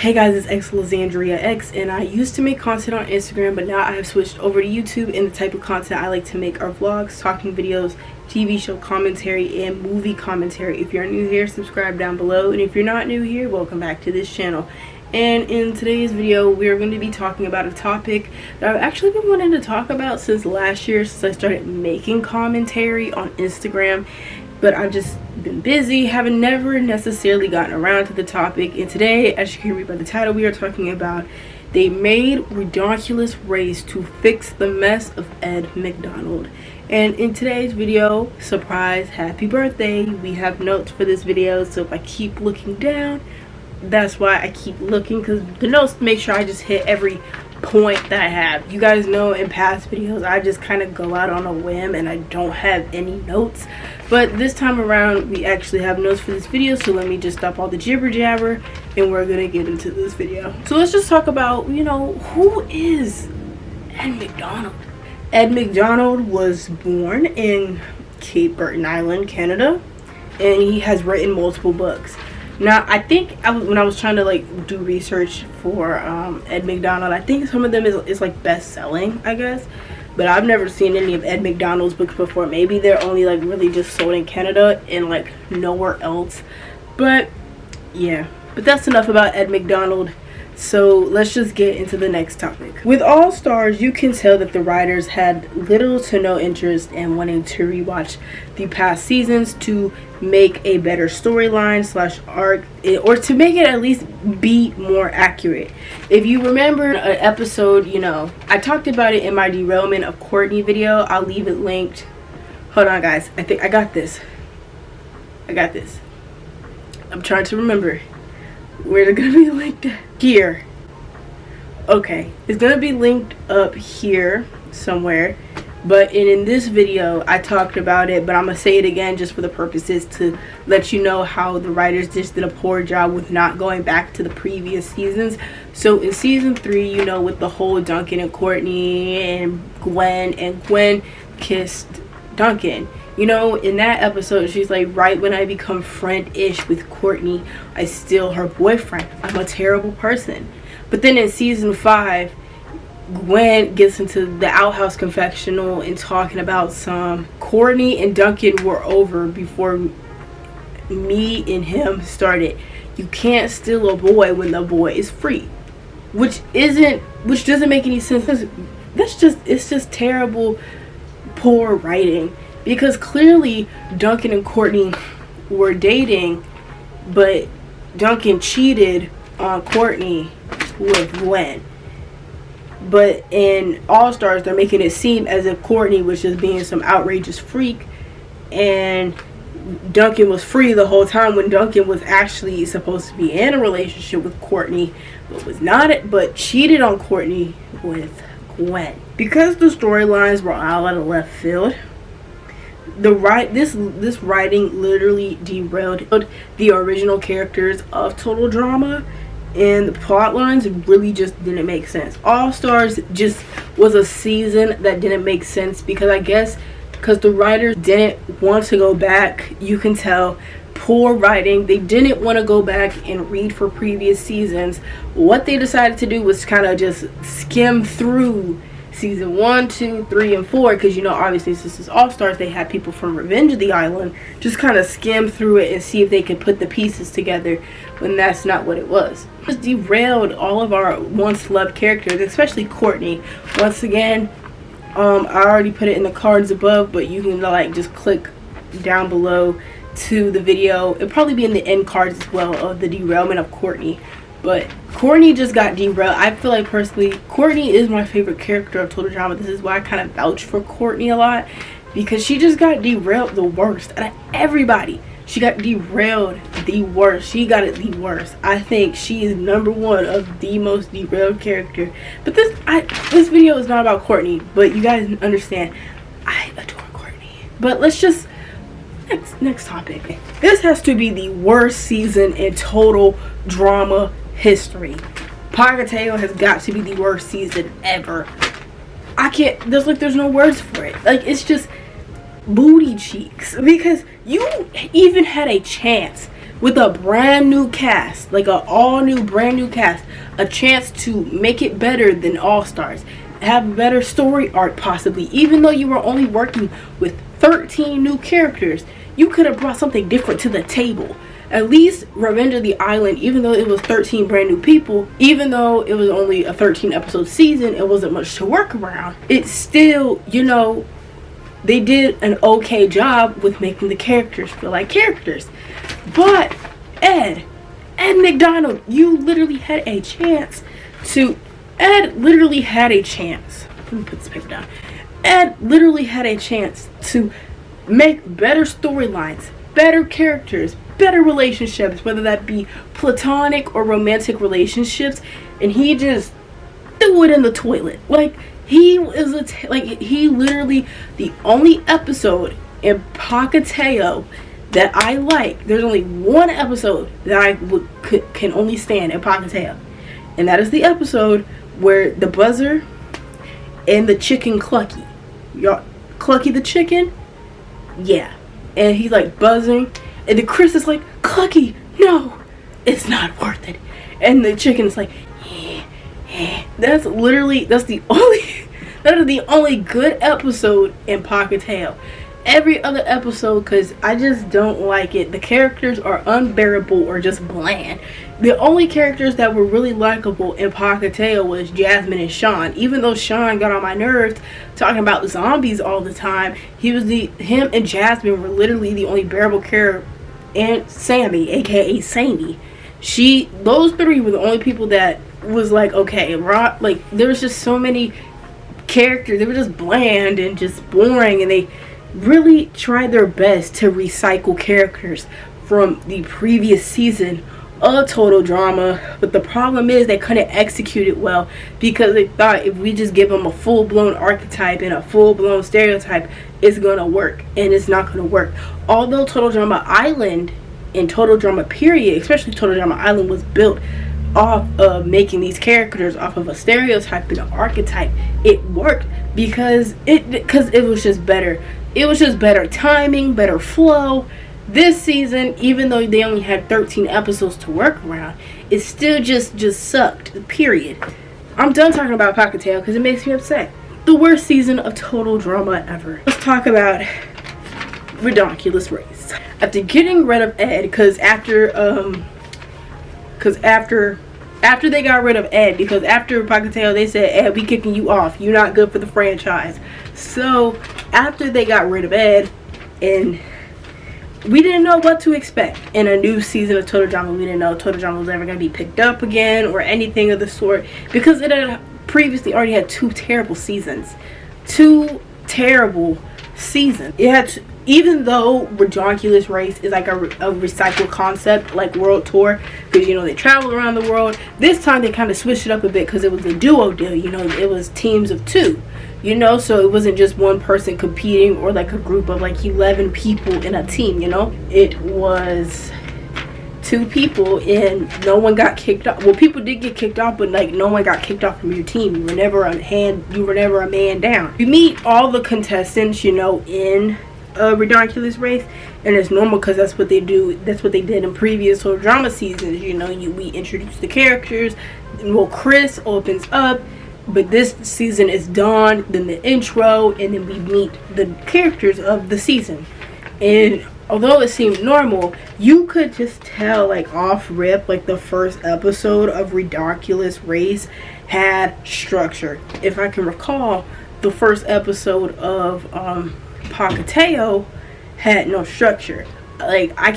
Hey guys, it's Alexandria X, and I used to make content on Instagram, but now I have switched over to YouTube, and the type of content I like to make are vlogs, talking videos, TV show commentary, and movie commentary. If you're new here, subscribe down below, and if you're not new here, welcome back to this channel. And in today's video, we are going to be talking about a topic that I've actually been wanting to talk about since last year, since I started making commentary on Instagram. But I've just been busy, haven't never necessarily gotten around to the topic. And today, as you can read by the title, we are talking about they made Ridonculous race to fix the mess of Ed Macdonald. And in today's video, surprise, happy birthday, we have notes for this video. So if I keep looking down, that's why I keep looking, because the notes make sure I just hit every point that I have. You guys know in past videos I just kind of go out on a whim and I don't have any notes, but this time around we actually have notes for this video. So let me just stop all the jibber jabber and we're gonna get into this video. So let's just talk about, who is Ed Macdonald. Ed Macdonald was born in Cape Breton Island, Canada, and he has written multiple books. Now, I think when I was trying to do research for Ed Macdonald, I think some of them is like best-selling, I guess. But I've never seen any of Ed Macdonald's books before. Maybe they're only really just sold in Canada and nowhere else. But yeah, but that's enough about Ed Macdonald. So let's just get into the next topic. With All Stars, you can tell that the writers had little to no interest in wanting to rewatch the past seasons to make a better storyline / arc, or to make it at least be more accurate. If you remember an episode, I talked about it in my derailment of Courtney video. I'll leave it linked. Hold on, guys. I think I got this. I'm trying to remember. Where's it gonna be linked? Here. Okay, it's gonna be linked up here somewhere. But in this video, I talked about it, but I'm gonna say it again just for the purposes to let you know how the writers just did a poor job with not going back to the previous seasons. So in season 3, with the whole Duncan and Courtney and Gwen kissed Duncan. In that episode, she's like, right when I become friend-ish with Courtney, I steal her boyfriend. I'm a terrible person. But then in season 5, Gwen gets into the outhouse confessional and talking about some Courtney and Duncan were over before me and him started. You can't steal a boy when the boy is free. Which doesn't make any sense. It's just terrible, poor writing. Because clearly Duncan and Courtney were dating, but Duncan cheated on Courtney with Gwen. But in All Stars, they're making it seem as if Courtney was just being some outrageous freak and Duncan was free the whole time, when Duncan was actually supposed to be in a relationship with Courtney, but cheated on Courtney with Gwen. Because the storylines were all out of left field, this writing literally derailed the original characters of Total Drama, and the plot lines really just didn't make sense. All Stars just was a season that didn't make sense because the writers didn't want to go back. You can tell, poor writing. They didn't want to go back and read for previous seasons. What they decided to do was kind of just skim through season 1, 2, 3, and 4, because obviously since it's All Stars, they had people from Revenge of the Island. Just kind of skim through it and see if they could put the pieces together, when that's not what it was. It just derailed all of our once loved characters, especially Courtney. Once again, I already put it in the cards above, but you can just click down below to the video. It'll probably be in the end cards as well, of the derailment of Courtney. But Courtney just got derailed. I feel like personally, Courtney is my favorite character of Total Drama. This is why I kind of vouch for Courtney a lot, because she just got derailed the worst out of everybody. She got derailed the worst. She got it the worst. I think she is #1 of the most derailed character. But this video is not about Courtney, but you guys understand, I adore Courtney. But let's just next topic. This has to be the worst season in Total Drama history. Pagoteo has got to be the worst season ever. There's no words for it. It's just booty cheeks, because you even had a chance with a brand new cast, like a all new brand new cast, a chance to make it better than All Stars, have a better story arc possibly. Even though you were only working with 13 new characters, you could have brought something different to the table. At least Revenge of the Island, even though it was 13 brand new people, even though it was only a 13 episode season, it wasn't much to work around. It's still, you know, they did an okay job with making the characters feel like characters. But Ed Macdonald, you literally had a chance to, Ed literally had a chance. Let me put this paper down. Ed literally had a chance to make better storylines, better characters, better relationships, whether that be platonic or romantic relationships, and he just threw it in the toilet. Like, he is he literally, the only episode in Pacateo that I like, there's only one episode that I can only stand in Pacateo, and that is the episode where the buzzer and the chicken Clucky, y'all, Clucky the chicken, yeah, and he's like buzzing, and the Chris is like, Clucky, no, it's not worth it. And the chicken is like, that's the only good episode in Pacateo. Every other episode, because I just don't like it, the characters are unbearable or just bland. The only characters that were really likable in Pacateo was Jasmine and Sean. Even though Sean got on my nerves talking about zombies all the time, him and Jasmine were literally the only bearable character. And Sammy, aka Sammy, those three were the only people that was like, okay, like, there was just so many characters, they were just bland and just boring, and they really tried their best to recycle characters from the previous season of Total Drama, but the problem is they couldn't execute it well, because they thought if we just give them a full-blown archetype and a full-blown stereotype, it's gonna work, and it's not gonna work. Although Total Drama Island and Total Drama Period, especially Total Drama Island, was built off of making these characters off of a stereotype and an archetype, it worked because it was just better. It was just better timing, better flow. This season, even though they only had 13 episodes to work around, it still just sucked, period. I'm done talking about Pacateo because it makes me upset. The worst season of Total Drama ever. Let's talk about Ridonculous Race. After getting rid of Ed, because after they got rid of Ed, because after Pacateo they said, Ed, we kicking you off, you're not good for the franchise. So after they got rid of Ed, and we didn't know what to expect in a new season of Total Drama. We didn't know Total Drama was ever going to be picked up again or anything of the sort, because it had previously already had two terrible seasons. It had even though Ridonculous Race is like a recycled concept like World Tour, because, you know, they travel around the world. This time they kind of switched it up a bit because it was a duo deal, you know, it was teams of two, you know, so it wasn't just one person competing or like a group of like 11 people in a team, you know. It was two people and no one got kicked off. Well, people did get kicked off, but like no one got kicked off from your team. You were never a man down. You meet all the contestants, you know, in Ridonculous Race, and it's normal because that's what they do. That's what they did in previous Total Drama seasons. You know, we introduce the characters, and well, Chris opens up, but this season is Dawn, then the intro, and then we meet the characters of the season. And although it seemed normal, you could just tell, like, off rip, like the first episode of Ridonculous Race had structure. If I can recall, the first episode of Pacateo had no structure. Like, I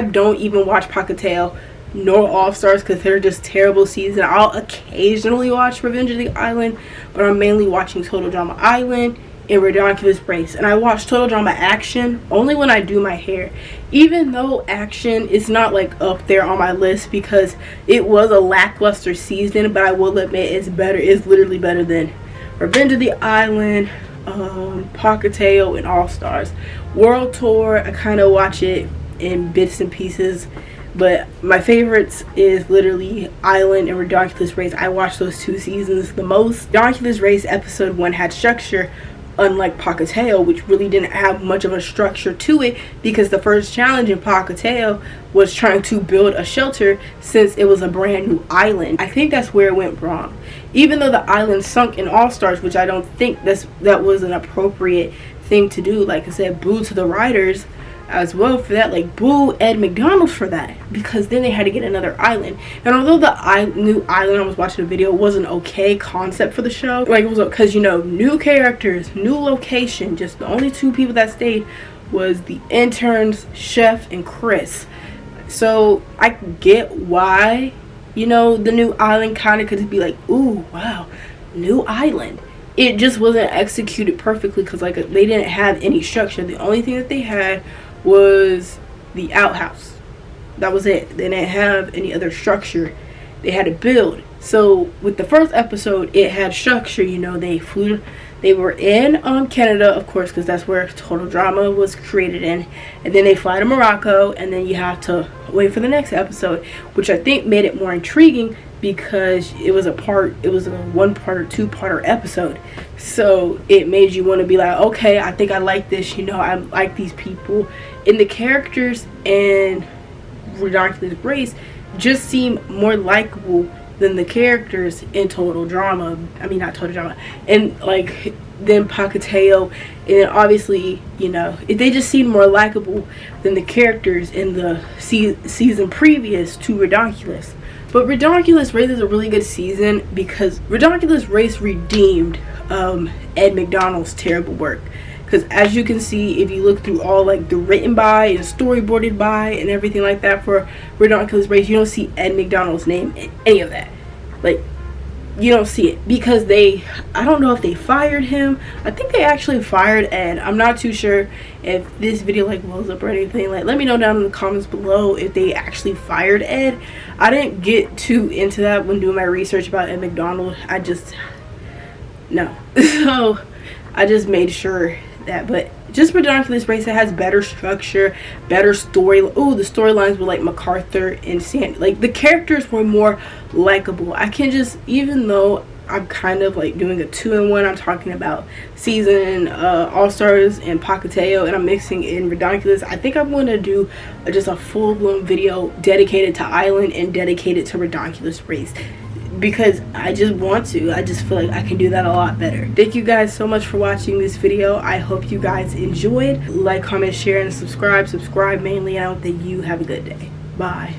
don't even watch Pacateo nor All Stars because they're just terrible seasons. I'll occasionally watch Revenge of the Island, but I'm mainly watching Total Drama Island and Ridonculous Race. And I watch Total Drama Action only when I do my hair, even though Action is not like up there on my list because it was a lackluster season, but I will admit it's literally better than Revenge of the Island, Pacateo, and All Stars. World Tour, I kind of watch it in bits and pieces, but my favorites is literally Island and Ridonculous Race. I watch those two seasons the most. Ridonculous Race episode 1 had structure. unlike Pocateo, which really didn't have much of a structure to it, because the first challenge in Pocateo was trying to build a shelter since it was a brand new island. I think that's where it went wrong. Even though the island sunk in All Stars, which I don't think that was an appropriate thing to do. Like I said, boo to the writers as well for that. Like, boo Ed Macdonald for that, because then they had to get another island. And although the new island, I was watching a video, was an okay concept for the show, like, it was, because, you know, new characters, new location, just the only two people that stayed was the interns, Chef, and Chris. So I get why, you know, the new island kind of could be like, ooh, wow, new island. It just wasn't executed perfectly, because, like, they didn't have any structure. The only thing that they had was the outhouse. That was it. They didn't have any other structure. They had to build. So with the first episode, it had structure. You know, they were in Canada, of course, because that's where Total Drama was created in, and then they fly to Morocco, and then you have to wait for the next episode, which I think made it more intriguing, because it was a 1-part or 2-parter episode. So it made you want to be like, okay, I think I like this, you know, I like these people. And the characters in Ridonculous Race just seem more likable than the characters in Total Drama. I mean, not Total Drama. And, like, then Pocateo. And then obviously, you know, they just seem more likable than the characters in the season previous to Ridonculous. But Ridonculous Race is a really good season, because Ridonculous Race redeemed Ed Macdonald's terrible work. Because as you can see, if you look through all, like, the written by and storyboarded by and everything like that for Ridonculous Race, you don't see Ed Macdonald's name in any of that. Like, you don't see it, because I don't know if they fired him. I think they actually fired Ed. I'm not too sure if this video, like, blows up or anything. Like, let me know down in the comments below if they actually fired Ed. I didn't get too into that when doing my research about Ed Macdonald. No. So I just made sure that. But just Ridonculous Race, it has better structure, better story. Oh, the storylines with, like, MacArthur and Sandy, like, the characters were more likable. I can just, even though I'm kind of, like, doing a 2-in-1, I'm talking about season All Stars and Pocateo, and I'm mixing in Ridonculous. I think I'm going to do just a full-blown video dedicated to Island and dedicated to Ridonculous Race, because I just want to. I just feel like I can do that a lot better. Thank you guys so much for watching this video. I hope you guys enjoyed. Like, comment, share, and subscribe mainly. I hope that you have a good day. Bye.